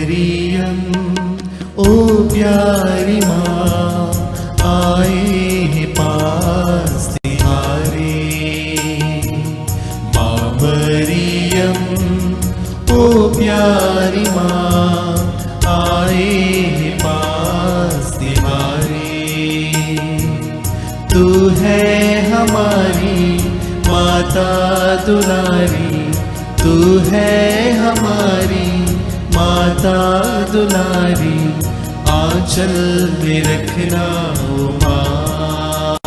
मरियम ओ प्यारी माँ, आए हैं पास तिहारे। माँ मरियम ओ प्यारी माँ, आए हैं पास तिहारे। तू है हमारी माता दुलारी, तू है हमारी माता दुलारी, आंचल में रखना ओ माँ।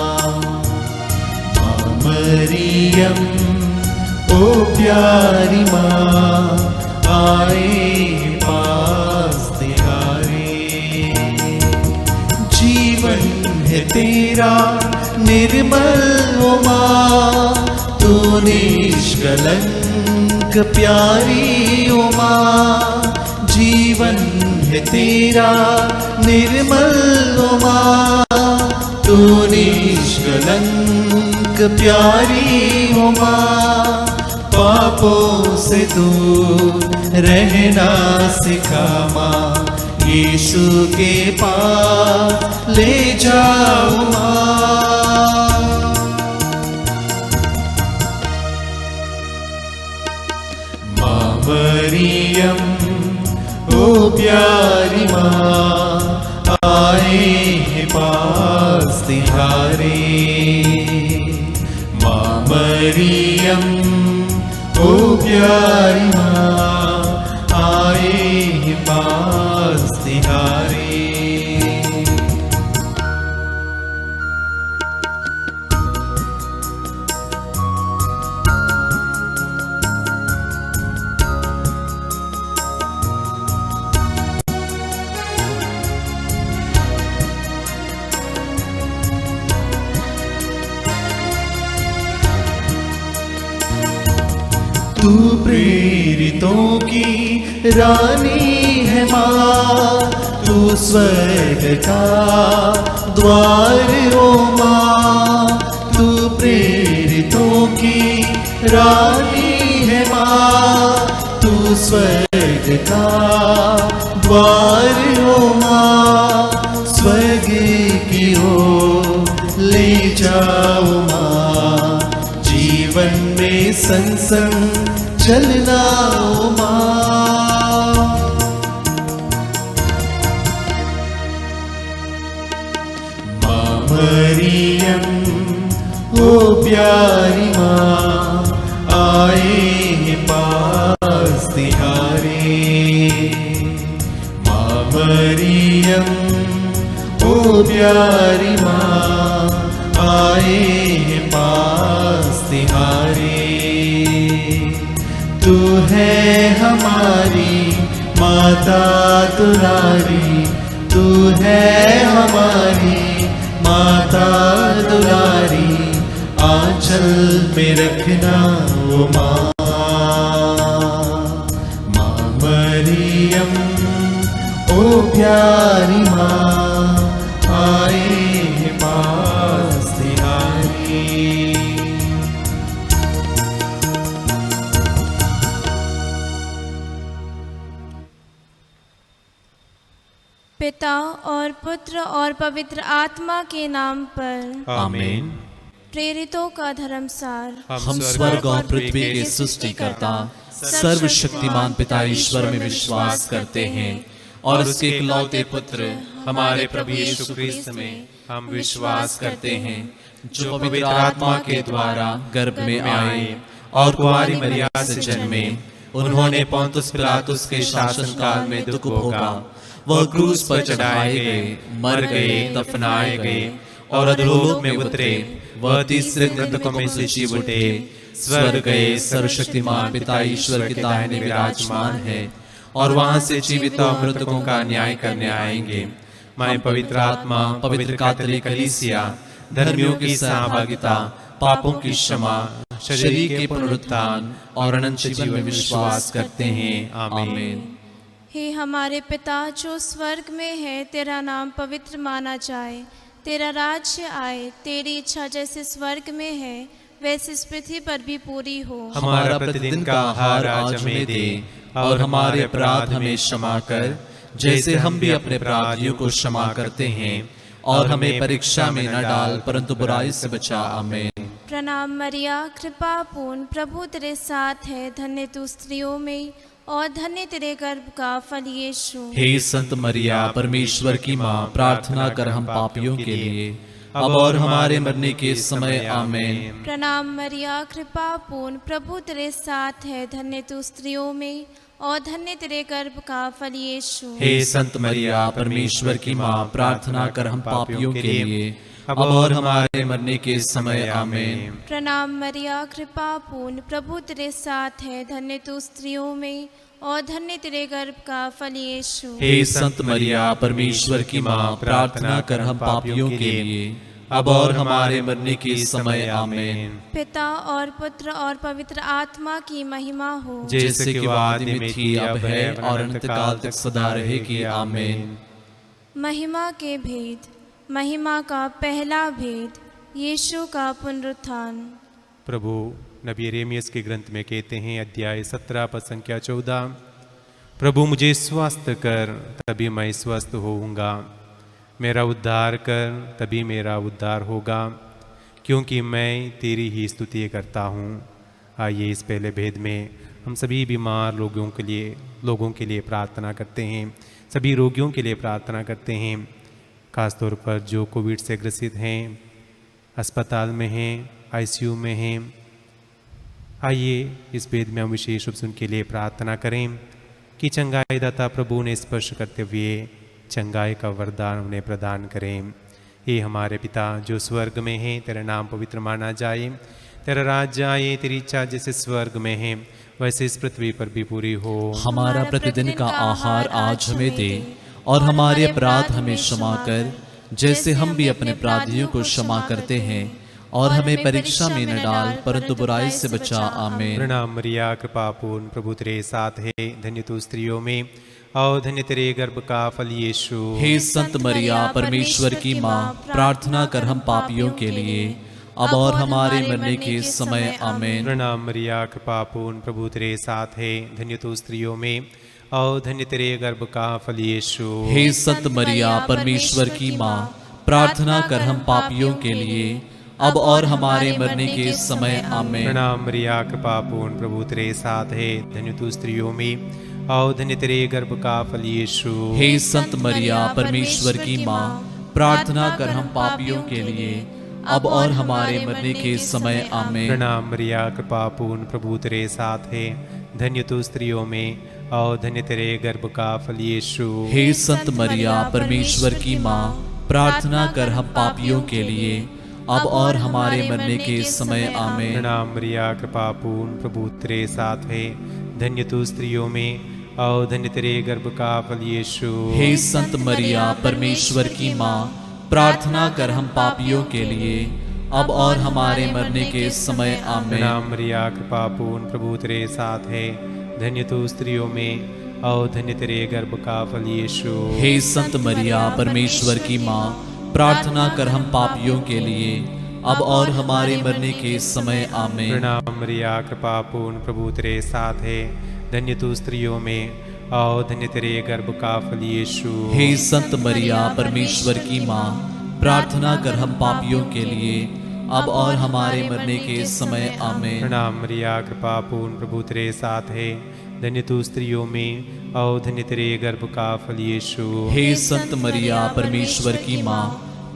माँ मरियम ओ प्यारी माँ, आए पास तिहारे। जीवन है तेरा निर्मल ओ माँ, तू निष्कलंक प्यारी ओ माँ। जीवन है तेरा निर्मल ओ माँ, तू निष्कलंक प्यारी ओ माँ। पापों से दूर रहना सिखा माँ, यीशु के पास ले जाओ माँ। माँ मरियम ओ प्यारी माँ, आए हैं पास तिहारे। माँ मरियम ओ प्यारी माँ, आए हैं पास तिहारे। तू प्रेरितों की रानी है माँ, तू स्वर्ग का द्वार ओ माँ। तू प्रेरितों की रानी है माँ, तू स्वर्ग का द्वार ओ माँ। स्वर्ग की ओर ले जाओ माँ, जीवन में संग संग चलना ओ माँ। माँ मरियम ओ प्यारी माँ, आए हैं पास तिहारे। माँ मरियम ओ प्यारी माँ, आए हैं पास तिहारे। तू है हमारी माता दुलारी, तू है हमारी माता दुलारी, आंचल में रखना ओ माँ। माँ मरियम ओ प्यारी माँ, आए हैं पास तिहारे। पिता और पुत्र और पवित्र आत्मा के नाम पर आमीन। प्रेरितों का धर्मसार। हम स्वर्ग और पृथ्वी के सृष्टिकर्ता सर्वशक्तिमान पिता ईश्वर में विश्वास करते हैं और उसके इकलौते पुत्र हमारे प्रभु यीशु क्रिस्त में हम विश्वास करते हैं, जो पवित्र आत्मा के द्वारा गर्भ में आए और कुंवारी मरिया से जन्मे। उन्होंने पोंतुस पिलातुस के शासनकाल में दुख भोगा, वह क्रूस पर चढ़ाए गए, मर गए, दफनाए गए और अधोलोक में उतरे। वह तीसरे दिन मृतकों में से जी उठे, स्वर्ग गए, सर्वशक्तिमान पिता ईश्वर के दाहिने विराजमान है और वहां से जीवित और मृतकों का न्याय करने आएंगे। मैं पवित्र आत्मा, पवित्र कैथोलिक कलीसिया, धर्मियों की सहभागिता, पापों की क्षमा, शरीर के पुनरुत्थान और अनंत जीवन में विश्वास करते हैं। आमीन। हे हमारे पिता जो स्वर्ग में है, तेरा नाम पवित्र माना जाए, तेरा राज्य आए, तेरी इच्छा जैसे स्वर्ग में है वैसे इस पृथ्वी पर भी पूरी हो। हमारा प्रतिदिन का आहार आज हमें दे और हमारे अपराध हमें क्षमा कर, जैसे हम भी अपने अपराधियों को क्षमा करते हैं। और हमें परीक्षा में न डाल, परंतु बुराई से बचा। आमीन। प्रणाम मरिया, कृपा पूर्ण, प्रभु तेरे साथ है। धन्य तू स्त्रियों में और धन्य तेरे गर्भ का फल यीशु। हे संत मरिया, परमेश्वर की माँ, प्रार्थना कर हम पापियों के लिए, अब और हमारे मरने के समय। आमीन। प्रणाम मरिया, कृपा पूर्ण, प्रभु तेरे साथ है। धन्य तू स्त्रियों में और धन्य तेरे गर्भ का फल यीशु। हे संत मरिया, परमेश्वर की माँ, प्रार्थना कर हम पापियों के लिए, अब और हमारे मरने के समय। आमीन। प्रणाम मरिया, कृपा पूर्ण, प्रभु तेरे साथ है। धन्य तू स्त्रियों में और धन्य तेरे गर्भ का फल यीशु। हे संत मरिया, परमेश्वर की माँ, प्रार्थना कर हम पापियों के लिए, अब और हमारे मरने के समय। आमीन। पिता और पुत्र और पवित्र आत्मा की महिमा हो, जैसे कि आदि में थी, अब है और अनंत काल तक सदा रहेगी। आमीन। महिमा के भेद। महिमा का पहला भेद, यीशु का पुनरुत्थान। प्रभु नबी यिर्मयाह के ग्रंथ में कहते हैं, अध्याय 17 पद संख्या 14, प्रभु मुझे स्वस्थ कर, तभी मैं स्वस्थ होऊंगा। मेरा उद्धार कर, तभी मेरा उद्धार होगा, क्योंकि मैं तेरी ही स्तुति करता हूँ। आइए इस पहले भेद में हम सभी बीमार लोगों के लिए प्रार्थना करते हैं। सभी रोगियों के लिए प्रार्थना करते हैं, खासतौर पर जो कोविड से ग्रसित हैं, अस्पताल में हैं, आईसीयू में हैं। आइए इस भेद में हम विशेष रूप से उनके लिए प्रार्थना करें कि चंगाई दाता प्रभु ने स्पर्श करते हुए चंगाई का वरदान उन्हें प्रदान करें। हे हमारे पिता जो स्वर्ग में है, तेरा नाम पवित्र माना जाए, तेरा राज्य आए, तेरी इच्छा जैसे स्वर्ग में है वैसे इस पृथ्वी पर भी पूरी हो। हमारा प्रतिदिन का आहार आज हमें दे, और हमारे अपराध हमें क्षमा कर, जैसे हम भी अपने अपराधियों को क्षमा करते हैं। और हमें परीक्षा में न डाल, परंतु बुराई से बचा। आमीन। प्रणाम मरिया, कृपा पूर्ण, प्रभु तेरे साथ है। धन्य तू स्त्रियों में और धन्य तेरे गर्भ का फल यीशु। हे संत मरिया, परमेश्वर की माँ, प्रार्थना कर हम पापियों के लिए, अब और हमारे मरने के समय। आमीन। प्रणाम मरिया, कृपा पूर्ण, प्रभु तेरे साथ है। धन्य तू स्त्रियों में और धन्य तेरे गर्भ का फल यीशु। हे संत मरिया, परमेश्वर की माँ, प्रार्थना कर हम पापियों के लिए, अब और हमारे मरने के समय। आमीन। प्रणाम मरिया, कृपा पूर्ण, प्रभु तेरे साथ है। धन्य तू स्त्रियों में और धन्य तेरे गर्भ का फल यीशु। हे संत मरिया, परमेश्वर की माँ, प्रार्थना कर हम पापियों के लिए, अब और हमारे मरने के समय। आमीन। प्रणाम मरिया, कृपा पूर्ण, प्रभु तेरे साथ है। धन्य तू स्त्रियों में और धन्य तेरे गर्भ का फल यीशु। हे संत मरिया, परमेश्वर की माँ, प्रार्थना कर हम पापियों के लिए, अब और हमारे मरने के समय। आमीन। प्रणाम मरिया, कृपा पूर्ण, प्रभु तेरे साथ है। धन्य तू स्त्रियों में और धन्य तेरे गर्भ का फल यीशु। हे संत मरिया, परमेश्वर की माँ, प्रार्थना कर हम पापियों के लिए, अब और हमारे मरने के समय। आमीन। प्रणाम मरिया, कृपा पूर्ण, प्रभु तेरे साथ है। धन्य तू स्त्रियों में और धन्य तेरे गर्भ का फल यीशु। हे संत मरिया, परमेश्वर की माँ, प्रार्थना कर हम पापियों के लिए, अब और हमारे मरने के समय। आमीन। प्रणाम मरिया, कृपा पूर्ण, प्रभु तेरे साथ है। धन्य तू स्त्रियों में और धन्य तेरे गर्भ का फल यीशु। हे संत मरिया, परमेश्वर की माँ, प्रार्थना कर हम पापियों के लिए, अब और हमारे मरने के समय। आमीन। प्रणाम मरिया, कृपा पूर्ण, प्रभु तेरे साथ है। धन्य तू स्त्रियों में और धन्य तेरे गर्भ का फल यीशु। हे संत मरिया, परमेश्वर की माँ,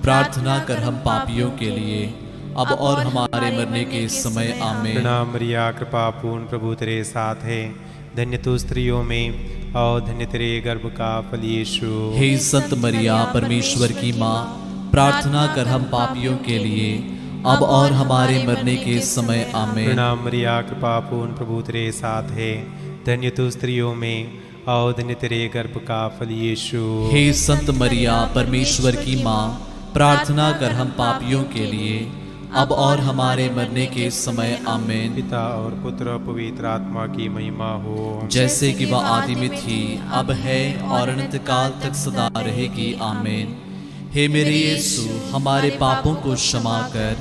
प्रार्थना कर हम पापियों के लिए, अब और हमारे मरने के समय। आमीन। प्रणाम मरिया, कृपा पूर्ण, प्रभु तेरे साथ है। धन्य तू स्त्रियों में और धन्य तेरे गर्भ का फल यीशु। हे संत मरिया, परमेश्वर की माँ, प्रार्थना कर हम पापियों के लिए, अब और हमारे मरने के समय। आमीन। प्रणाम मरिया, कृपा पूर्ण, प्रभु तेरे साथ है। धन्य तू स्त्रियों में और धन्य तेरे गर्भ का फल यीशु। हे संत मरिया, परमेश्वर की माँ, प्रार्थना कर हम पापियों के लिए, अब और हमारे मरने के समय। आमीन। पिता और पुत्र और पवित्र आत्मा की महिमा हो, जैसे कि वह आदि में थी, अब है और अनंत काल तक सदा रहेगी। आमीन। हे मेरे यीशु, हमारे पापों को क्षमा कर,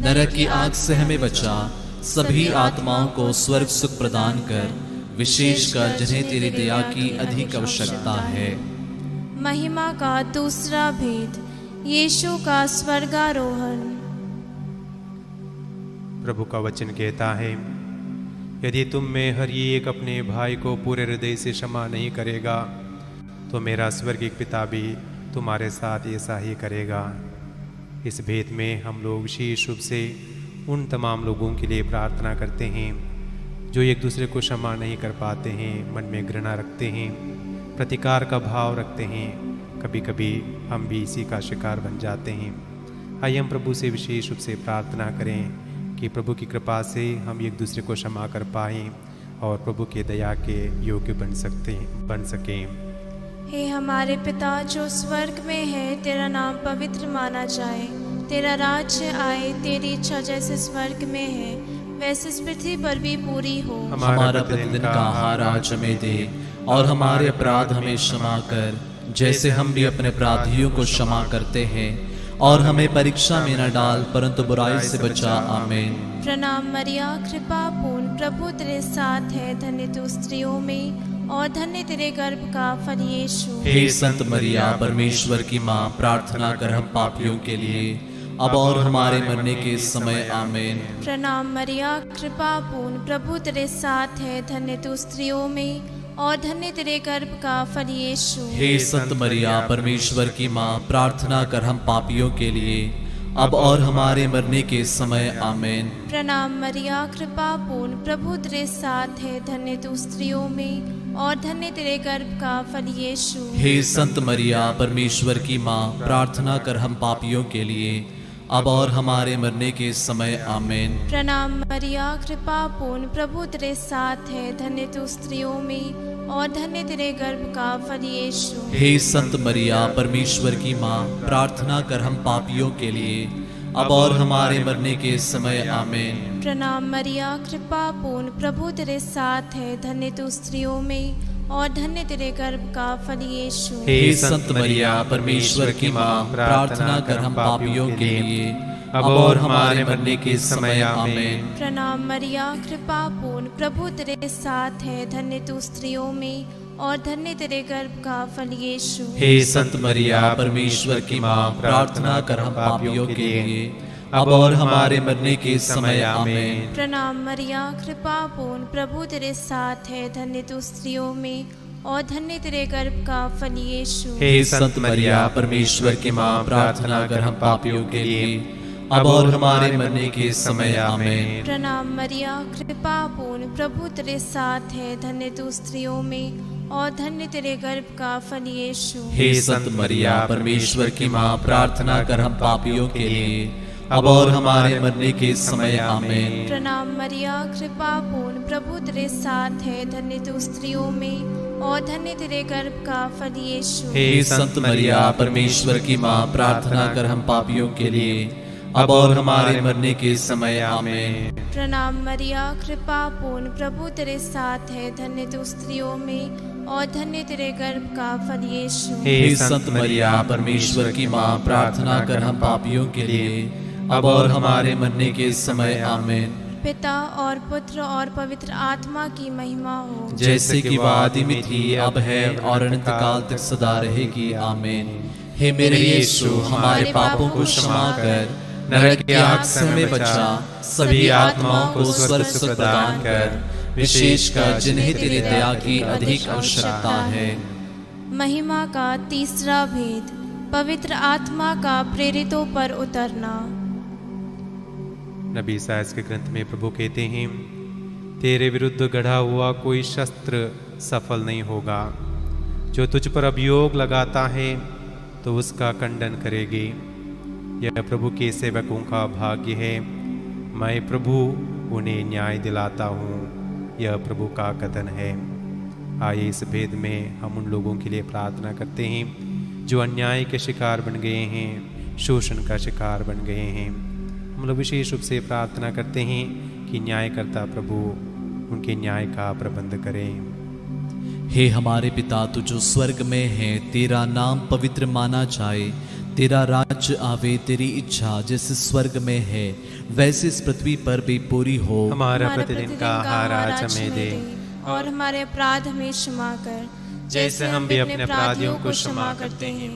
नरक की आग से हमें बचा, सभी आत्माओं को स्वर्ग सुख प्रदान कर, विशेषकर जिन्हें तेरी दया की अधिक आवश्यकता है। महिमा का दूसरा भेद, यीशु का स्वर्गारोहण। प्रभु का वचन कहता है, यदि तुम में हर एक अपने भाई को पूरे हृदय से क्षमा नहीं करेगा तो मेरा स्वर्गीय पिता भी तुम्हारे साथ ऐसा ही करेगा। इस भेद में हम लोग विशेष रूप से उन तमाम लोगों के लिए प्रार्थना करते हैं जो एक दूसरे को क्षमा नहीं कर पाते हैं, मन में घृणा रखते हैं, प्रतिकार का भाव रखते हैं। कभी कभी हम भी इसी का शिकार बन जाते हैं। आइए हम प्रभु से विशेष रूप से प्रार्थना करें कि प्रभु की कृपा से हम एक दूसरे को क्षमा कर पाएं और प्रभु के दया के योग्य बन सकें। हे हमारे पिता जो स्वर्ग में है, तेरा नाम पवित्र माना जाए, तेरा राज्य आए, तेरी इच्छा जैसे स्वर्ग में है वैसे इस पृथ्वी पर भी पूरी हो। हमारा प्रतिदिन का आहार आज हमें दे और हमारे अपराध हमें क्षमा कर जैसे हम भी अपने अपराधियों को क्षमा करते हैं, और हमें परीक्षा में न डाल परंतु बुराई से बचा। आमीन। प्रणाम मरिया, कृपा पूर्ण, प्रभु तेरे साथ है, धन्य तू स्त्रियों में और धन्य तेरे गर्भ का फल यीशु। हे संत मरिया, परमेश्वर की माँ, प्रार्थना कर हम पापियों के लिए अब और हमारे मरने के समय। आमीन। प्रणाम मरिया, कृपा पूर्ण, प्रभु तेरे साथ है, धन्य तू स्त्रियों में और धन्य तेरे गर्भ का फल यीशु। हे संत मरिया, परमेश्वर की माँ, प्रार्थना कर हम पापियों के लिए अब और हमारे मरने के समय। आमीन। प्रणाम मरिया, कृपा पूर्ण, प्रभु तेरे साथ है, धन्य तू स्त्रियों में और धन्य तेरे गर्भ का फल यीशु। हे संत मरिया, परमेश्वर की माँ, प्रार्थना कर हम पापियों के लिए अब और हमारे मरने के समय। आमीन। प्रणाम मरिया, कृपा पूर्ण, प्रभु तेरे साथ है, धन्य तू स्त्रियों में और धन्य तेरे गर्भ का फल यीशु। हे संत मरिया, परमेश्वर की माँ, प्रार्थना कर हम पापियों के लिए अब और हमारे मरने के समय। आमीन। प्रणाम मरिया, कृपा पूर्ण, प्रभु तेरे साथ है, धन्य तू स्त्रियों में और धन्य तेरे गर्भ का फल यीशु। हे संत मरिया, परमेश्वर की माँ, प्रार्थना कर हम पापियों के लिए अब और हमारे मरने के समय। आमीन। प्रणाम मरिया, कृपा पूर्ण, प्रभु तेरे साथ है, धन्य तू स्त्रियों में और धन्य तेरे गर्भ का फल यीशु। हे संत मरिया, परमेश्वर की माँ, प्रार्थना कर हम पापियों के लिए अब और हमारे मरने के समय। आमीन। प्रणाम मरिया, कृपा पूर्ण, प्रभु तेरे साथ है, धन्य तू स्त्रियों में और धन्य तेरे गर्भ का फल यीशु। हे संत मरिया, परमेश्वर की माँ, प्रार्थना कर हम पापियों के लिए अब और हमारे मरने के समय। आमीन। प्रणाम मरिया, कृपा पूर्ण, प्रभु तेरे साथ है, धन्य तू स्त्रियों में और धन्य तेरे गर्भ का फल यीशु। हे संत मरिया, परमेश्वर की माँ, प्रार्थना कर हम पापियों के लिए अब और हमारे मरने के समय। आमीन। प्रणाम मरिया, कृपा पूर्ण, प्रभु तेरे साथ है, धन्य तू स्त्रियों में और धन्य तेरे गर्भ का फल यीशु। हे संत मरिया, परमेश्वर की माँ, प्रार्थना कर हम पापियों के लिए अब और हमारे मरने के समय। आमीन। प्रणाम मरिया, कृपा पूर्ण, प्रभु तेरे साथ है, धन्य तू स्त्रियों में और धन्य तेरे गर्भ का फल यीशु। हे संत मरिया, परमेश्वर की माँ, प्रार्थना कर हम पापियों के लिए अब और हमारे मरने के समय। आमीन। पिता और पुत्र और पवित्र आत्मा की महिमा हो, जैसे कि वह आदि में थी, अब है और अनंत काल तक सदा रहेगी। आमीन। हे मेरे यीशु, हमारे पापों को क्षमा कर, नरक की आग से हमें बचा, सभी आत्माओं को स्वर्ग सुख प्रदान कर, विशेषकर जिन्हें तेरी दया की अधिक आवश्यकता है। महिमा का तीसरा भेद, पवित्र आत्मा का प्रेरितों पर उतरना। नबी ईसायाह के ग्रंथ में प्रभु कहते हैं, तेरे विरुद्ध गढ़ा हुआ कोई शस्त्र सफल नहीं होगा, जो तुझ पर अभियोग लगाता है तो उसका खंडन करेगी। यह प्रभु के सेवकों का भाग्य है, मैं प्रभु उन्हें न्याय दिलाता हूँ, यह प्रभु का कथन है। आइए इस भेद में हम उन लोगों के लिए प्रार्थना करते हैं जो अन्याय के शिकार बन गए हैं, शोषण का शिकार बन गए हैं। हम लोग विशेष रूप से प्रार्थना करते हैं कि न्यायकर्ता प्रभु उनके न्याय का प्रबंध करें। हे हमारे पिता, तू जो स्वर्ग में है, तेरा नाम पवित्र माना जाए, तेरा राज्य आवे, तेरी इच्छा जैसे स्वर्ग में है वैसे इस पृथ्वी पर भी पूरी हो। हमारा प्रतिदिन का आहार आज हमें दे और हमारे अपराध हमें क्षमा कर, जैसे हम भी अपने अपराधियों को क्षमा करते हैं,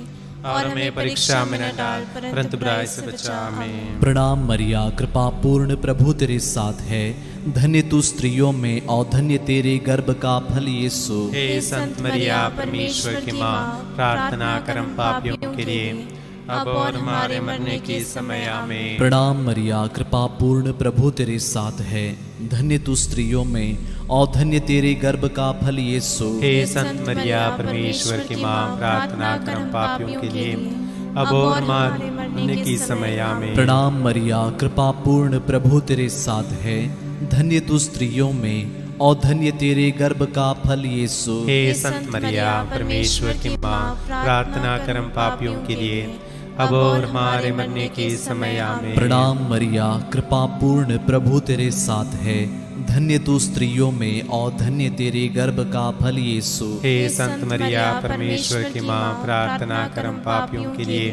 और हमें परीक्षा में न डाल परंतु बुराई से बचा। आमीन। प्रणाम मरिया, कृपा पूर्ण, प्रभु तेरे साथ है। धन्य तू स्त्रियों में और धन्य तेरे गर्भ का फल यीशु। हे संत मरिया, परमेश्वर की माँ, प्रार्थना कर हम पापियों के लिए, अब और हमारे मरने के समय। आमीन। प्रणाम मरिया, कृपा पूर्ण, प्रभु तेरे साथ है। धन्य तू स्त्रियों में और धन्य तेरे गर्भ का फल यीशु। हे संत मरिया, परमेश्वर की माँ, प्रार्थना कर हम पापियों के लिए, अब और हमारे मरने के समय। आमीन। प्रणाम मरिया, कृपा पूर्ण, प्रभु तेरे साथ है। धन्य तू स्त्रियों में और धन्य तेरे गर्भ का फल यीशु। हे संत मरिया, परमेश्वर की माँ, प्रार्थना कर हम पापियों के लिए, अब और हमारे मरने के समय। आमीन। प्रणाम मरिया, कृपा पूर्ण, प्रभु तेरे साथ है। धन्य तू स्त्रियों में और धन्य तेरे गर्भ का फल यीशु। हे संत मरिया, परमेश्वर की माँ, प्रार्थना कर हम पापियों के लिए,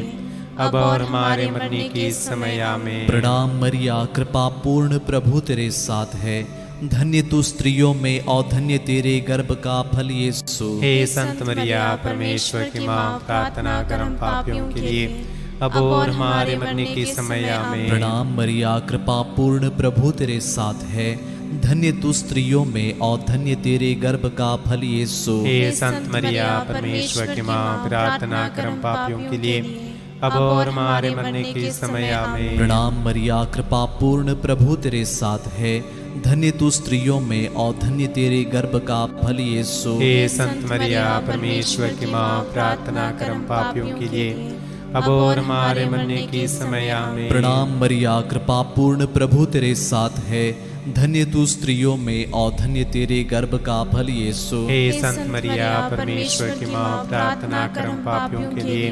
अब और हमारे मरने के समय। आमीन। प्रणाम मरिया, कृपा पूर्ण, प्रभु तेरे साथ है। धन्य तू स्त्रियों में और धन्य तेरे गर्भ का फल यीशु। हे संत मरिया, परमेश्वर की माँ, प्रार्थना कर हम पापियों के लिए, अब और हमारे मरने के समय। आमीन। प्रणाम मरिया, कृपा पूर्ण, प्रभु तेरे साथ है। धन्य तू स्त्रियों में और धन्य तेरे गर्भ का फल यीशु। हे संत मरिया, परमेश्वर की माँ, प्रार्थना कर हम पापियों के लिए, अब और हमारे मरने के समय। आमीन। प्रणाम मरिया, कृपा पूर्ण, प्रभु तेरे साथ है। धन्य तू स्त्रियों में और धन्य तेरे गर्भ का फल यीशु। हे संत मरिया, परमेश्वर की माँ, प्रार्थना कर हम पापियों के लिए, अब और हमारे मरने के समय। आमीन। प्रणाम मरिया, कृपा पूर्ण, प्रभु तेरे साथ है। धन्य तू स्त्रियों में और धन्य तेरे गर्भ का फल यीशु। हे संत मरिया, परमेश्वर की माँ, प्रार्थना कर हम पापियों के लिए,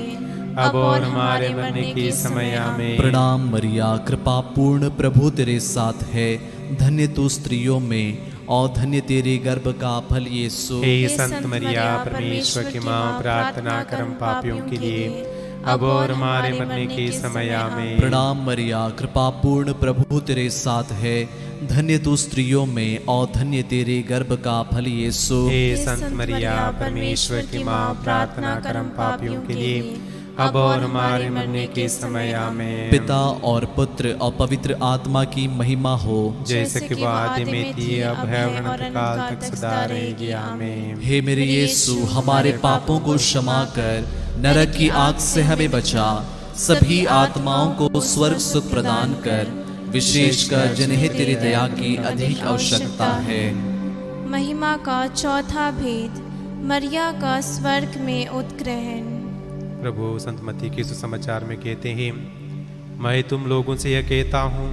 अब और हमारे मरने के समय। आमीन। प्रणाम मरिया, कृपा पूर्ण, प्रभु तेरे साथ है। धन्य तू स्त्रियों में और धन्य तेरे गर्भ का फल यीशु। हे संत मरिया, परमेश्वर की माँ, प्रार्थना कर हम पापियों के लिए, अब और हमारे मरने के समय। आमीन। प्रणाम मरिया, कृपा पूर्ण, प्रभु तेरे साथ है। धन्य तू स्त्रियों में और धन्य तेरे गर्भ का फल यीशु। हे संत मरिया, परमेश्वर की माँ, प्रार्थना कर हम पापियों के लिए, अब और हमारे मरने के समय। आमीन। पिता और पुत्र और पवित्र आत्मा की महिमा हो, जैसे कि वो आदि में थी, अब है और अनंत काल तक सदा रहेगी। आमीन। हे मेरे यीशु, हमारे पापों को क्षमा कर, नरक की आग से हमें बचा, सभी आत्माओं को स्वर्ग सुख प्रदान कर, विशेषकर जिन्हें तेरी दया की अधिक आवश्यकता है। महिमा का चौथा भेद, मरिया का स्वर्ग में उत्ग्रहण। प्रभु संत मत्ती के सुसमाचार में कहते हैं, मैं तुम लोगों से यह कहता हूँ,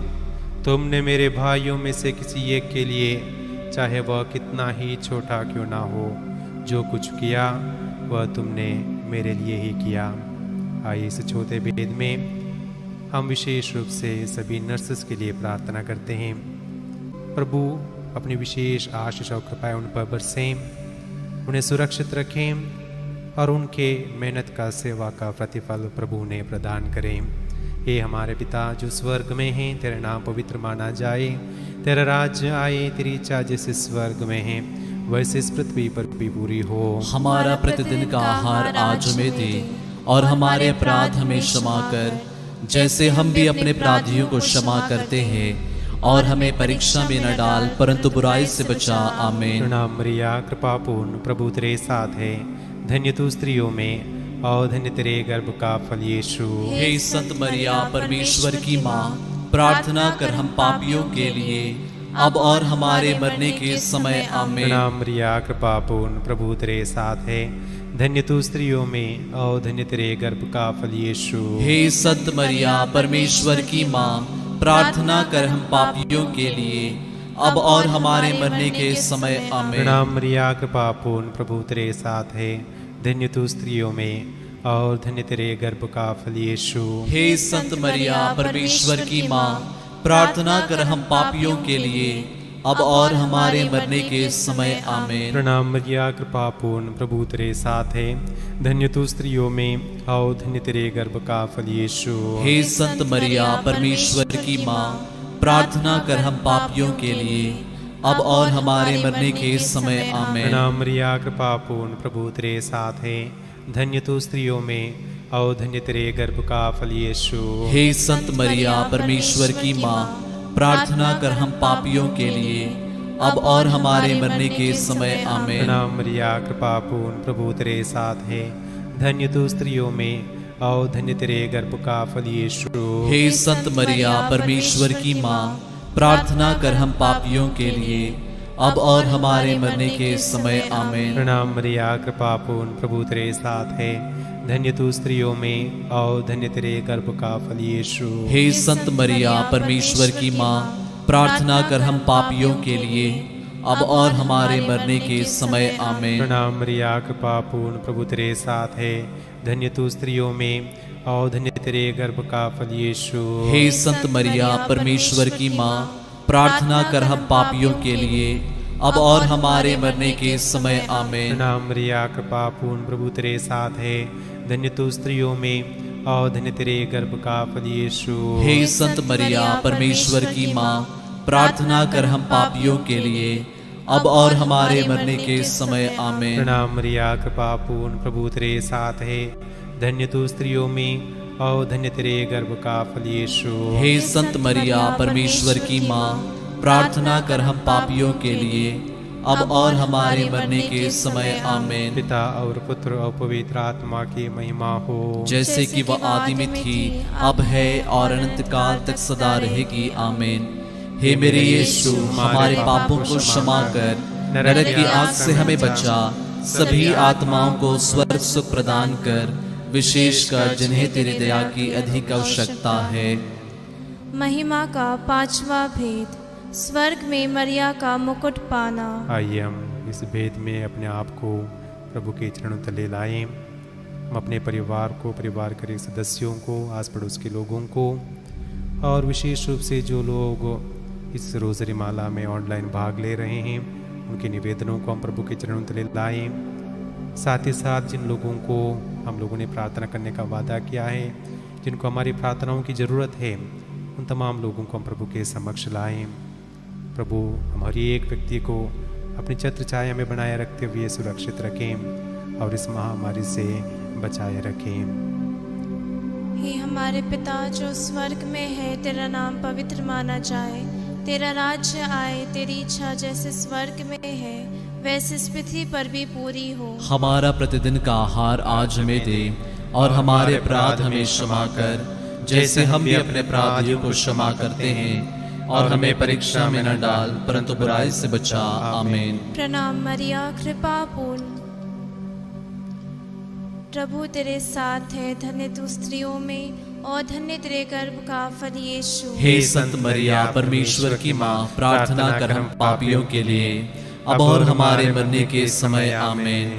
तुमने मेरे भाइयों में से किसी एक के लिए, चाहे वह कितना ही छोटा क्यों ना हो, जो कुछ किया वह तुमने मेरे लिए ही किया। आइए इस छोटे भेद में हम विशेष रूप से सभी नर्सेस के लिए प्रार्थना करते हैं। प्रभु अपनी विशेष आशीष और कृपा उन पर बरसें, उन्हें सुरक्षित रखें और उनके मेहनत का, सेवा का प्रतिफल प्रभु ने प्रदान करें। हे हमारे पिता जो स्वर्ग में हैं, तेरा नाम पवित्र माना जाए, तेरा राज्य आए, तेरी इच्छा जैसे स्वर्ग में है वैसे इस पृथ्वी पर भी पूरी हो। हमारा प्रतिदिन का आहार आज हमें दे, और हमारे अपराध हमें क्षमा कर, जैसे हम भी अपने अपराधियों को क्षमा करते हैं, और हमें परीक्षा में न डाल परंतु बुराई से बचा। आमीन। प्रणाम मरिया, कृपा पूर्ण, प्रभु तेरे साथ है। धन्य तू स्त्रियों में और धन्य तेरे गर्भ का फल यीशु। हे संत मरिया, परमेश्वर की माँ, प्रार्थना कर हम पापियों के लिए, अब और हमारे मरने के समय। आमीन। प्रणाम मरिया, कृपा पूर्ण, प्रभु तेरे साथ है। धन्य तू स्त्रियों में और धन्य तेरे गर्भ का फल यीशु। हे संत मरिया, परमेश्वर की माँ, प्रार्थना कर हम पापियों के लिए, अब और हमारे मरने के समय। आमीन। प्रणाम मरिया, कृपा पूर्ण, प्रभु तेरे साथ है। धन्य तू स्त्रियों में और धन्य तेरे गर्भ का फल यीशु। हे संत मरिया, परमेश्वर की माँ, प्रार्थना कर हम पापियों के लिए, अब और हमारे मरने के समय। आमीन। प्रणाम मरिया, कृपा पूर्ण, प्रभु तेरे साथ है। धन्य तू स्त्रियों में और धन्य तेरे गर्भ का फल यीशु। हे संत मरिया, परमेश्वर की माँ, प्रार्थना कर हम पापियों के लिए, अब और हमारे मरने के समय आमीन। प्रणाम मरिया, कृपा पूर्ण, प्रभु तेरे साथ है। धन्य तू स्त्रियों में और धन्य तेरे गर्भ का फल यीशु। हे संत मरिया, परमेश्वर की माँ, प्रार्थना कर हम पापियों के लिए, अब और हमारे मरने के समय आमीन। प्रणाम मरिया, कृपा पूर्ण, प्रभु तेरे साथ है। धन्य तू स्त्रियों में और धन्य तेरे गर्भ का फल यीशु। हे संत मरिया, परमेश्वर की माँ, प्रार्थना कर हम पापियों के लिए, अब और हमारे मरने के समय आमीन। प्रणाम मरिया, कृपा पूर्ण, प्रभु तेरे साथ है। धन्य तू स्त्रियों में और धन्य तेरे गर्भ का फल यीशु। हे संत मरिया, परमेश्वर की माँ, प्रार्थना कर हम पापियों के लिए, अब और हमारे मरने के समय आमीन। प्रणाम मरिया, कृपा पूर्ण, प्रभु तेरे साथ है। धन्य तू स्त्रियों में और धन्य तेरे गर्भ का फल यीशु। हे संत मरिया, परमेश्वर की माँ, प्रार्थना कर हम पापियों के लिए, अब और हमारे मरने के समय आमीन। प्रणाम मरिया, कृपा पूर्ण, प्रभु तेरे साथ है। धन्य तू स्त्रियों में और धन्य तेरे गर्भ का फल यीशु। हे संत मरिया, परमेश्वर की माँ, प्रार्थना कर हम पापियों के लिए, अब और हमारे मरने के समय आमीन। प्रणाम मरिया, कृपा पूर्ण, प्रभु तेरे साथ है। धन्य तू स्त्रियों में और धन्य तेरे गर्भ का फल यीशु। हे संत मरिया, परमेश्वर की माँ, प्रार्थना कर हम पापियों के लिए, अब और हमारे मरने के समय आमीन। पिता और पुत्र और पवित्र आत्मा की महिमा हो, जैसे कि वह आदि में थी, अब है और अनंत काल तक सदा रहेगी आमीन। हे मेरे यीशु, हमारे पापों को क्षमा कर, नरक की आग से हमें बचा, सभी आत्माओं को स्वर्ग सुख प्रदान कर, विशेषकर जिन्हें तेरी दया की अधिक आवश्यकता है। महिमा का पांचवा भेद, स्वर्ग में मरिया का मुकुट पाना। आइए हम इस भेद में अपने आप को प्रभु के चरणों तले लाएं। हम अपने परिवार को, परिवार के सदस्यों को, आस पड़ोस के लोगों को, और विशेष रूप से जो लोग इस रोज़री माला में ऑनलाइन भाग ले रहे हैं, उनके निवेदनों को हम प्रभु के चरणों तले लाएं। साथ ही साथ जिन लोगों को हम लोगों ने प्रार्थना करने का वादा किया है, जिनको हमारी प्रार्थनाओं की ज़रूरत है, उन तमाम लोगों को हम प्रभु के समक्ष लाएं। प्रभु हमारी एक व्यक्ति को अपनी छत्र छाया में बनाए रखते हुए सुरक्षित रखें और इस महामारी से बचाए रखें। हे हमारे पिता जो स्वर्ग में है, तेरा नाम पवित्र माना जाए, तेरा राज्य आए, तेरी इच्छा जैसे स्वर्ग में है वैसे इस पृथ्वी पर भी पूरी हो। हमारा प्रतिदिन का आहार आज हमें दे, और हमारे अपराध हमें क्षमा कर, जैसे हम भी अपने अपराधियों को क्षमा करते हैं, और हमें परीक्षा में न डाल, परंतु बुराई से बचा। आमीन। प्रणाम मरिया, कृपा पूर्ण, प्रभु तेरे साथ है, धन्य तू स्त्रियों में और धन्य तेरे गर्भ का फल यीशु। हे संत मरिया, परमेश्वर की माँ, प्रार्थना कर हम पापियों के लिए, अब और हमारे मरने के समय आमीन।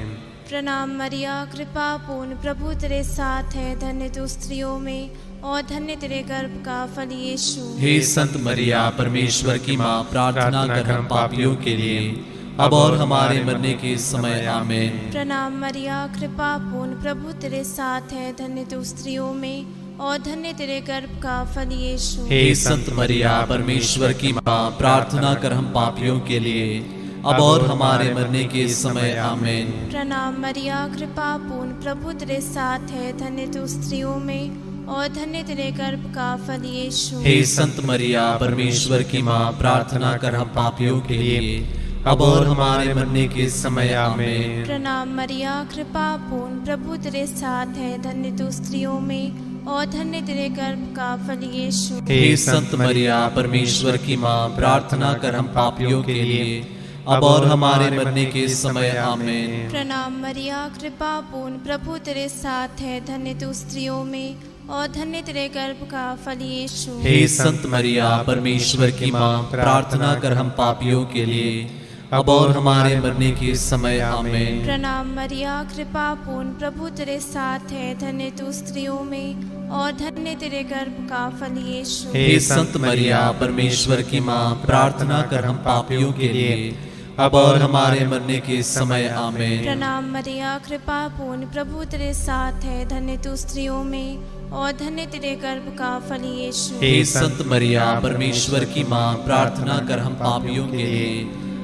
प्रणाम मरिया, कृपा पूर्ण, प्रभु तेरे साथ है, धन्य तू स्त्रियों में और धन्य तेरे गर्भ का फल यीशु। हे संत मरिया, परमेश्वर की माँ, प्रार्थना कर हम पापियों के लिए, अब और हमारे मरने के समय आमीन। प्रणाम मरिया, कृपा पूर्ण, प्रभु तेरे साथ है, धन्य तू स्त्रियों में और धन्य तेरे गर्भ का फल यीशु। हे संत मरिया, परमेश्वर की माँ, प्रार्थना कर हम पापियों के लिए, अब और हमारे मरने के समय आमीन। प्रणाम मरिया, कृपा पूर्ण, प्रभु तेरे साथ है, धन्य तू स्त्रियों में और धन्य तेरे गर्भ का फल यीशु। हे संत मरिया, परमेश्वर की माँ, प्रार्थना कर हम पापियों के लिए, अब और हमारे मरने के समय आमीन। प्रणाम मरिया, कृपा पूर्ण, प्रभु तेरे साथ है, धन्य तू स्त्रियों में और धन्य तेरे गर्भ का फल यीशु। हे संत मरिया, परमेश्वर की माँ, प्रार्थना कर हम पापियों के लिए, अब और हमारे मरने के समय आमीन। प्रणाम मरिया, कृपा पूर्ण, प्रभु तेरे साथ है, धन्य तू स्त्रियों में और धन्य तेरे गर्भ का फल यीशु। हे संत मरिया, परमेश्वर की माँ, प्रार्थना कर हम पापियों के लिए, अब और हमारे मरने के समय आमीन। प्रणाम मरिया, कृपा पूर्ण, प्रभु तेरे साथ है, धन्य तू स्त्रियों में और धन्य तेरे गर्भ का फल यीशु। हे संत मरिया, परमेश्वर की माँ, प्रार्थना कर हम पापियों के लिए, अब और हमारे मरने के समय आमीन। प्रणाम मरिया, कृपा पूर्ण, प्रभु तेरे साथ है, धन्य तू स्त्रियों में और धन्य तेरे गर्भ का फल यीशु। हे संत मरिया, परमेश्वर की माँ, प्रार्थना कर हम पापियों के लिए,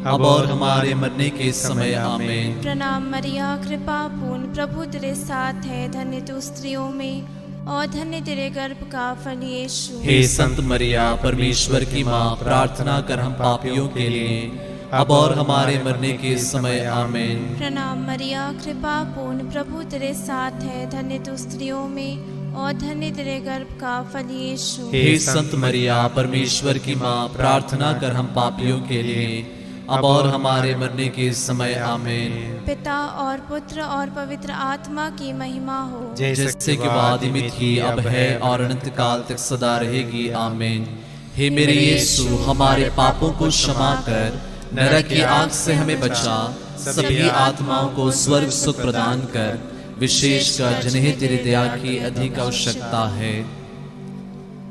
अब और हमारे मरने के समय आमीन। प्रणाम मरिया, कृपा पूर्ण, प्रभु तेरे साथ है, धन्य तू स्त्रियों में और धन्य तेरे गर्भ का फल यीशु। हे संत मरिया, परमेश्वर की माँ, प्रार्थना कर हम पापियों के लिए, अब और हमारे मरने के समय आमीन। प्रणाम मरिया, कृपा पूर्ण, प्रभु तेरे साथ है, धन्य तू स्त्रियों में और धन्य तेरे गर्भ का फल यीशु। हे संत मरिया, परमेश्वर की माँ, प्रार्थना कर हम पापियों के लिए, अब और हमारे मरने के समय आमीन। पिता और पुत्र और पवित्र आत्मा की महिमा हो, जैसे कि आदि में थी, अब है और अनंत काल तक सदा रहेगी आमीन। हे मेरे यीशु, हमारे पापों को क्षमा कर, नरक की आग से हमें बचा, सभी आत्माओं को स्वर्ग सुख प्रदान कर, विशेषकर जिन्हें तेरी दया की अधिक आवश्यकता है।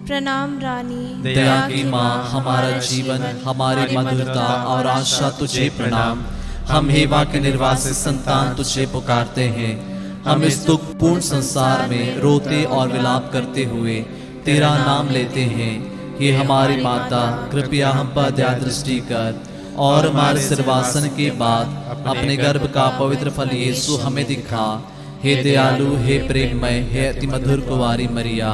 प्रणाम रानी, दया की माँ, हमारा जीवन, हमारी मधुरता और आशा तुझे प्रणाम। हम हेवा के निर्वासित संतान तुझे पुकारते हैं। हम इस दुखपूर्ण संसार में रोते और विलाप करते हुए तेरा नाम लेते हैं। हे हमारी माता, कृपया हम पर दया दृष्टि कर और हमारे सिरवासन के बाद अपने गर्भ का पवित्र फल यीशु हमें दिखा। हे दयालु, हे प्रेममय, हे अति मधुर कुंवारी मरिया,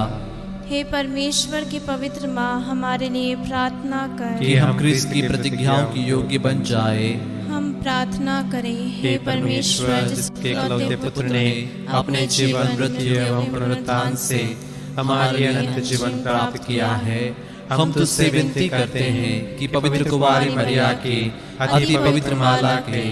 हे परमेश्वर की पवित्र माँ, हमारे लिए प्रार्थना कर कि हम क्रिस्त की प्रतिज्ञाओं की योग्य बन जाए। हम प्रार्थना करें। हे परमेश्वर, जिसके इकलौते पुत्र ने अपने जीवन, मृत्यु एवं पुनरुत्थान से हमारे अनंत जीवन प्राप्त किया है, हम तुझसे विनती करते हैं कि पवित्र कुंवारी मरिया की अति पवित्र माला के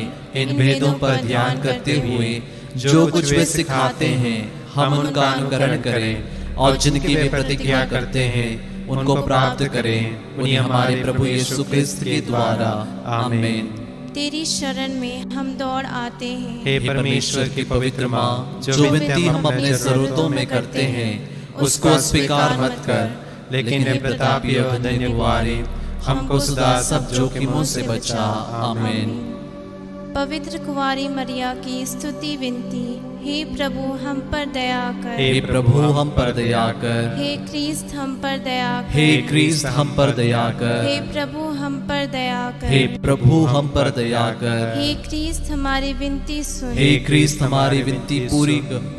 इन भेदों पर ध्यान करते हुए जो कुछ वे सिखाते हैं, हम उनका अनुकरण करें और जिनकी वे प्रतिज्ञा करते हैं उनको प्राप्त करें। उन्हें हमारे प्रभु यीशु क्रिस्त के द्वारा आमीन। तेरी शरण में हम दौड़ आते हैं। हे परमेश्वर की पवित्र माँ, जो विनती हम अपने जरूरतों में करते हैं उसको अस्वीकार मत कर, लेकिन हे प्रतापी और धन्य कुंवारी, हमको सदा सब जोखिमों से बचा। आमीन। पवित्र कुंवारी मरिया की स्तुति विनती। हे प्रभु, हम पर दया कर। हे प्रभु, हम पर दया कर। हे क्रिस्त, हम पर दया कर। हे क्रिस्त, हम पर दया कर। हे प्रभु, हम पर दया कर। हे प्रभु, हम पर दया कर। हे क्रिस्त, हमारी विनती सुन। हे क्रिस्त, हमारी विनती पूरी कर।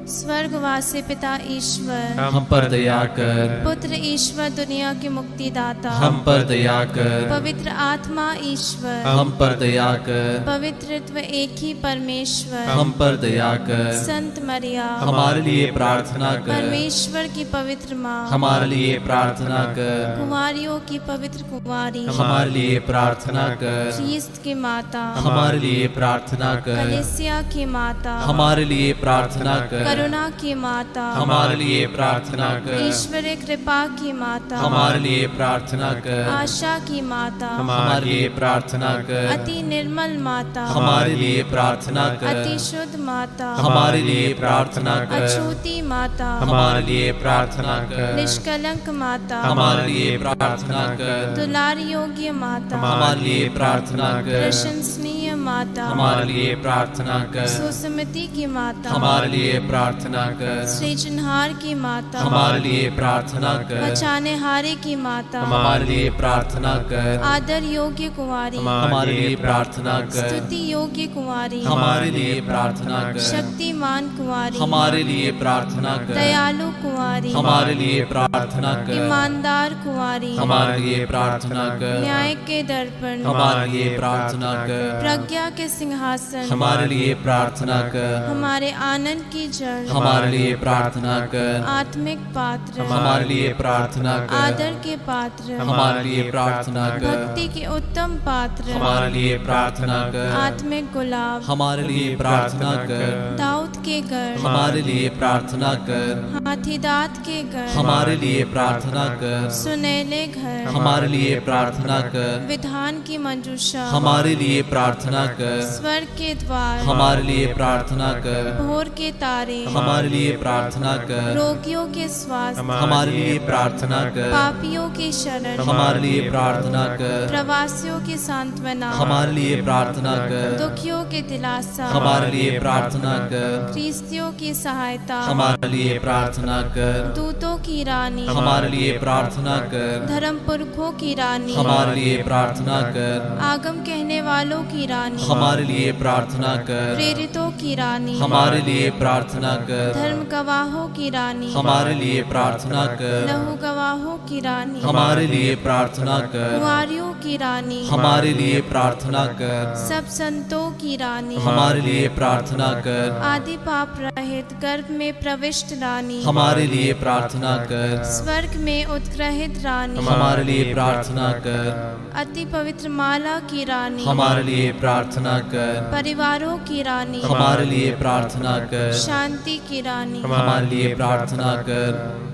स्वर्गवासी पिता ईश्वर, हम पर दया कर। पुत्र ईश्वर, दुनिया के मुक्तिदाता, हम पर दया कर। पवित्र आत्मा ईश्वर, हम पर दया कर। पवित्रत्व एक ही परमेश्वर, हम पर दया कर। संत मरिया, हमारे लिए प्रार्थना कर। परमेश्वर की पवित्र माँ, हमारे लिए प्रार्थना कर। कुंवारियों की पवित्र कुंवारी, हमारे लिए प्रार्थना कर। क्रिस्त की माता, हमारे लिए प्रार्थना कर। कलीसिया की माता, हमारे लिए प्रार्थना कर। करुणा की माता, हमारे लिए प्रार्थना कर। ईश्वरीय कृपा की माता, हमारे लिए प्रार्थना कर। आशा की माता, हमारे लिए प्रार्थना कर। अति निर्मल माता, हमारे लिए प्रार्थना कर। अति शुद्ध माता, हमारे लिए प्रार्थना कर। अछूती माता, हमारे लिए प्रार्थना कर। निष्कलंक माता, हमारे लिए प्रार्थना कर। दुलार योग्य माता, हमारे लिए प्रार्थना कर। प्रशंसनीय माता, हमारे लिए प्रार्थना कर। सुसमति की माता, हमारे लिए प्रार्थना कर। सृजनहार की माता, हमारे लिए प्रार्थना कर। बचाने हारे की माता, हमारे लिए प्रार्थना कर। आदर योग्य कुंवारी, हमारे लिए प्रार्थना कर। स्तुति योग्य कुंवारी, हमारे लिए प्रार्थना कर। शक्तिमान कुंवारी, हमारे लिए प्रार्थना कर। दयालु कुंवारी, हमारे लिए प्रार्थना कर। ईमानदार कुंवारी, हमारे लिए प्रार्थना कर। न्याय के दर्पण, हमारे लिए प्रार्थना कर। प्रज्ञा के सिंहासन, हमारे लिए प्रार्थना कर। हमारे आनंद की जड़, हमारे लिए प्रार्थना कर। आत्मिक पात्र, हमारे लिए प्रार्थना कर। आदर के पात्र, हमारे लिए प्रार्थना कर। भक्ति के उत्तम पात्र, हमारे लिए प्रार्थना कर। आत्मिक गुलाब, हमारे लिए प्रार्थना कर। दाऊद के घर, हमारे लिए प्रार्थना कर। हाथीदांत के घर, हमारे लिए प्रार्थना कर। सुनहले घर, हमारे लिए प्रार्थना कर। विधान की मंजूषा, हमारे लिए प्रार्थना कर, स्वर्ग के द्वार हमारे लिए प्रार्थना कर, भोर के तारे हमारे लिए प्रार्थना कर, रोगियों के स्वास्थ्य हमारे लिए प्रार्थना कर, पापियों की शरण हमारे लिए प्रार्थना कर, प्रवासियों की सांत्वना हमारे लिए प्रार्थना कर, दुखियों के दिलासा हमारे लिए प्रार्थना कर, ख्रीस्तियों की सहायता हमारे लिए प्रार्थना कर, दूतों की रानी हमारे लिए प्रार्थना कर, धर्म पुरखों की रानी हमारे लिए प्रार्थना कर, आगम कहने वालों की रानी हमारे लिए प्रार्थना कर, प्रेरितों की रानी हमारे लिए प्रार्थना कर, धर्म गवाहों की रानी हमारे लिए प्रार्थना कर, लहू गवाहों की रानी हमारे लिए प्रार्थना कर, कुंवारियों की रानी हमारे लिए प्रार्थना कर, सब संतों की रानी हमारे लिए प्रार्थना कर, आदि पाप रहित गर्भ में प्रविष्ट रानी हमारे लिए प्रार्थना कर, स्वर्ग में उत्ग्रहित रानी हमारे लिए प्रार्थना कर, अति पवित्र माला की रानी हमारे लिए प्रार्थना कर, परिवारों की रानी हमारे लिए प्रार्थना कर, शांति की रानी हमारे लिए प्रार्थना कर।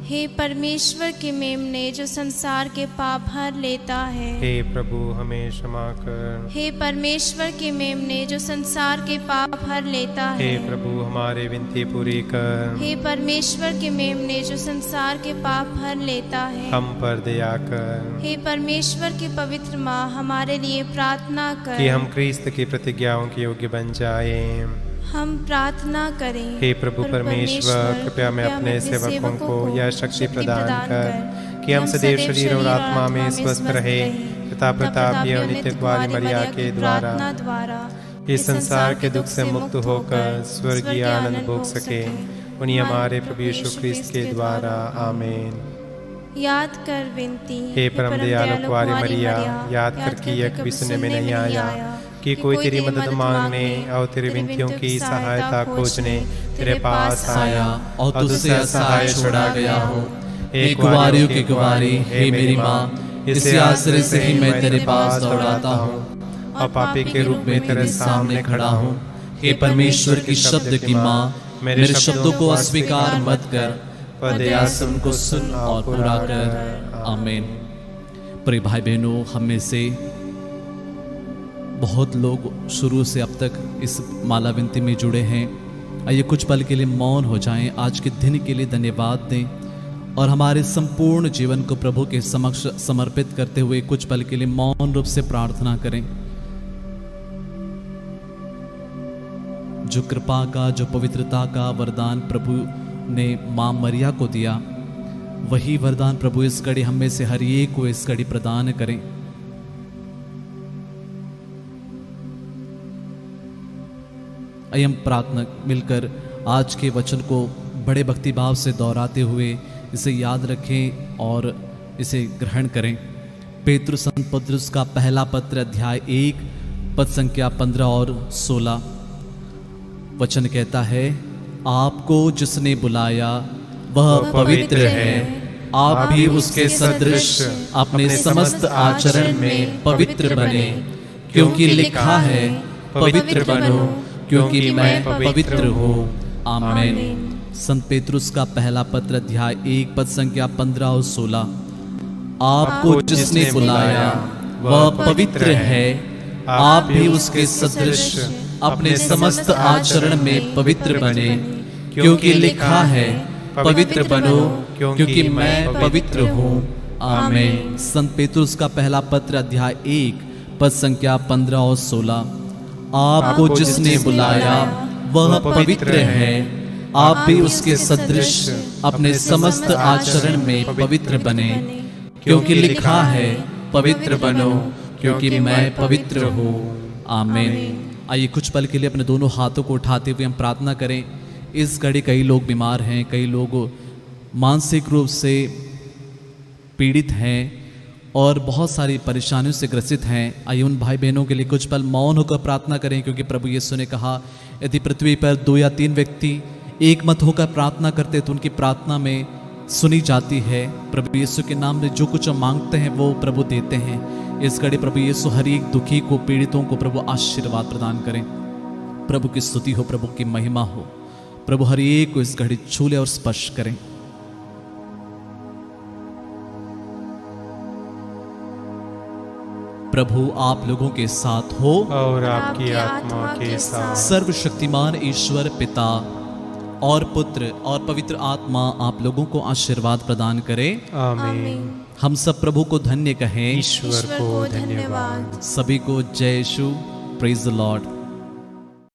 हे परमेश्वर के मेमने जो संसार के पाप हर लेता है हे प्रभु हमें क्षमा कर। हे परमेश्वर के मेमने जो संसार के पाप हर लेता हे है प्रभु हमारे विनती पूरी कर। हे परमेश्वर के मेमने जो संसार के पाप हर लेता है हम पर दया कर हे परमेश्वर की पवित्र माँ हमारे लिए प्रार्थना कर कि हम क्रिस्त की प्रतिज्ञाओं के योग्य बन जाएं। हम प्रार्थना करें हे प्रभु परमेश्वर कृपया मैं अपने सेवकों को यह शक्ति प्रदान कर कि हम सदैव शरीर और आत्मा में स्वस्थ रहे पिता प्रताप और नित्य कुमारी मरिया के द्वारा इस संसार के दुख से मुक्त होकर स्वर्गीय आनंद भोग सके उन्हीं हमारे प्रभु यीशु ख्रिस्त के द्वारा आमीन। याद कर विनती हे परम दयालु कुमारी मरिया याद कर कि यह कभी सुनने में नहीं आया कि कोई तेरी मदद मांगने और तेरी विनतियों की सहायता खोजने तेरे पास आया और तुझसे असहाय छोड़ा गया हो। हे कुंवारियों की कुंवारी हे मेरी माँ, इसी आश्रय से ही मैं तेरे पास दौड़ाता हूँ और पापी के रूप में तेरे सामने खड़ा हूँ। हे परमेश्वर की शब्द की माँ, मेरे शब्दों को अस्वीकार मत कर, पर दया से उनको सुन और पूरा कर। आमीन। प्रिय भाई बहनों, हम में से बहुत लोग शुरू से अब तक इस माला विनती में जुड़े हैं। आइए कुछ पल के लिए मौन हो जाएं, आज के दिन के लिए धन्यवाद दें और हमारे संपूर्ण जीवन को प्रभु के समक्ष समर्पित करते हुए कुछ पल के लिए मौन रूप से प्रार्थना करें। जो कृपा का, जो पवित्रता का वरदान प्रभु ने मां मरिया को दिया, वही वरदान प्रभु इस घड़ी हम में से हर एक को इस घड़ी प्रदान करें। आइए हम प्रार्थना मिलकर आज के वचन को बड़े भक्तिभाव से दोहराते हुए इसे याद रखें और इसे ग्रहण करें। पेतृ संत पत्रुस का पहला पत्र अध्याय 1 पद संख्या 15 और 16 वचन कहता है, आपको जिसने बुलाया वह पवित्र है, आप भी उसके सदृश अपने समस्त आचरण में पवित्र बने, क्योंकि लिखा है पवित्र बनो क्योंकि मैं पवित्र हूँ। आमीन। संत पेतरुस का पहला पत्र अध्याय 1 पद संख्या 15 और 16। आपको जिसने बुलाया वह पवित्र है, आप भी उसके सदृश अपने समस्त आचरण में पवित्र बने, क्योंकि लिखा है पवित्र बनो क्योंकि मैं पवित्र हूँ। आमीन। संत पेतरुस का पहला पत्र अध्याय 1 पद संख्या 15 और 16। आपको जिसने बुलाया वह पवित्र है, आप भी उसके सदृश अपने समस्त आचरण में पवित्र बने, क्योंकि लिखा है पवित्र बनो क्योंकि मैं पवित्र हूँ। आमीन। आइए कुछ पल के लिए अपने दोनों हाथों को उठाते हुए हम प्रार्थना करें। इस घड़ी कई लोग बीमार हैं, कई लोग मानसिक रूप से पीड़ित हैं और बहुत सारी परेशानियों से ग्रसित हैं। आइए उन भाई बहनों के लिए कुछ पल मौन होकर प्रार्थना करें, क्योंकि प्रभु यीशु ने कहा, यदि पृथ्वी पर 2 या 3 व्यक्ति एक मत होकर प्रार्थना करते तो उनकी प्रार्थना में सुनी जाती है। प्रभु यीशु के नाम में जो कुछ हम मांगते हैं वो प्रभु देते हैं। इस घड़ी प्रभु यीशु हर एक दुखी को, पीड़ितों को प्रभु आशीर्वाद प्रदान करें। प्रभु की स्तुति हो, प्रभु की महिमा हो। प्रभु हर एक को इस घड़ी छू ले और स्पर्श करें। प्रभु आप लोगों के साथ हो। और आपकी आत्मा के साथ। सर्वशक्तिमान ईश्वर पिता और पुत्र और पवित्र आत्मा आप लोगों को आशीर्वाद प्रदान करे। आमीन। हम सब प्रभु को धन्य कहें। ईश्वर को धन्यवाद। सभी को जय यीशु। Praise the Lord.